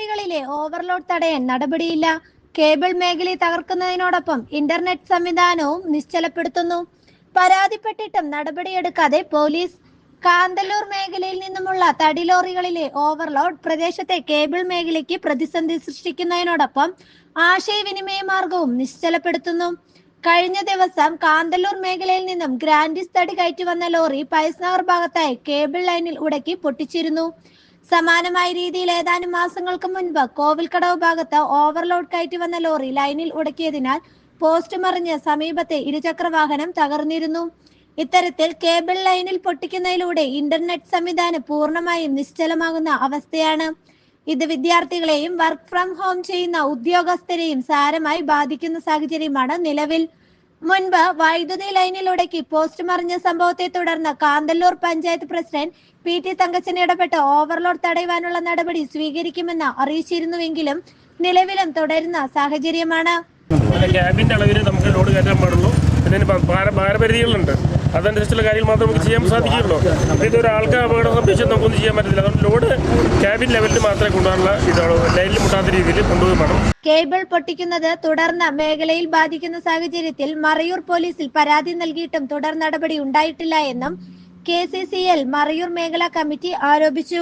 ലോറികളിലെ overload തടയാൻ നടപടിയില്ല. Cable മേഖലയെ തകർക്കുന്നതിനോടൊപ്പം internet സംവിധാനവും നിശ്ചലപ്പെടുത്തുന്നു. പരാതിപ്പെട്ടിട്ടും നടപടിയെടുക്കാതെ പോലീസ്. കാന്തല്ലൂർ മേഖലയിൽ നിന്നുമുള്ള തടി ലോറികളിലെ ഓവർലോഡ് പ്രദേശത്തെ കേബിൾ മേഖലയ്ക്ക് പ്രതിസന്ധി സൃഷ്ടിക്കുന്നതിനോടൊപ്പം ആശയവിനിമയ മാർഗവും നിശ്ചലപ്പെടുത്തുന്നു. കഴിഞ്ഞ ദിവസം കാന്തല്ലൂർ മേഖലയിൽ നിന്നും ഗ്രാൻഡിസ് തടി കയറ്റി വന്ന ലോറി പയസ്നഗർ ഭാഗത്തായി കേബിൾ ലൈനിൽ ഉടക്കി പൊട്ടിച്ചിരുന്നു. സമാനമായ രീതിയിൽ ഏതാനും മാസങ്ങൾക്ക് മുൻപ് കോവിൽക്കടവ് ഭാഗത്ത് ഓവർലോഡ് കയറ്റി വന്ന ലോറി ലൈനിൽ ഉടക്കിയതിനാൽ പോസ്റ്റ് മറിഞ്ഞ് സമീപത്തെ ഇരുചക്ര വാഹനം തകർന്നിരുന്നു. ഇത്തരത്തിൽ കേബിൾ ലൈനിൽ പൊട്ടിക്കുന്നതിലൂടെ ഇന്റർനെറ്റ് സംവിധാനം പൂർണ്ണമായും നിശ്ചലമാകുന്ന അവസ്ഥയാണ്. ഇത് വിദ്യാർത്ഥികളെയും വർക്ക് ഫ്രം ഹോം ചെയ്യുന്ന ഉദ്യോഗസ്ഥരെയും സാരമായി ബാധിക്കുന്ന സാഹചര്യമാണ് നിലവിൽ. മുൻപ് വൈദ്യുതി ലൈനിലുടക്കി പോസ്റ്റ് മറിഞ്ഞ സംഭവത്തെ തുടർന്ന് കാന്തല്ലൂർ പഞ്ചായത്ത് പ്രസിഡന്റ് PT തങ്കച്ചൻ ഇടപെട്ട് ഓവർലോഡ് തടയുവാനുള്ള നടപടി സ്വീകരിക്കുമെന്ന് അറിയിച്ചിരുന്നുവെങ്കിലും നിലവിലും തുടരുന്ന സാഹചര്യമാണ്. ക്യാബിന്റെ അളവിൽ നമുക്ക് ലോഡ് കയറ്റാൻ പാടുള്ളൂ. ഇതിന് ഭാരപരിധികളുണ്ട്. അതനുസരിച്ചുള്ള കാര്യങ്ങൾ മാത്രം നമുക്ക് ചെയ്യാൻ സാധിക്കുള്ളൂ. ഇതൊരാൾക്ക് അപകടം സംഭവിച്ചാൽ നമുക്കൊന്നും ചെയ്യാൻ പറ്റില്ല. അതുകൊണ്ട് ലോഡ് ക്യാബിൻ ലെവലിൽ മാത്രമേ കൊണ്ടുപോകാനുള്ള ഇതാണ്. ലൈനിൽ മുട്ടാത്ത രീതിയിൽ കൊണ്ടുപോയി വേണം. കേബിൾ പൊട്ടിക്കുന്നത് തുടർന്ന് മേഖലയിൽ ബാധിക്കുന്ന സാഹചര്യത്തിൽ മറയൂർ പോലീസിൽ പരാതി നൽകിയിട്ടും തുടർ നടപടി ഉണ്ടായിട്ടില്ല എന്നും KCCL മറയൂർ മേഖലാ കമ്മിറ്റി ആരോപിച്ചു.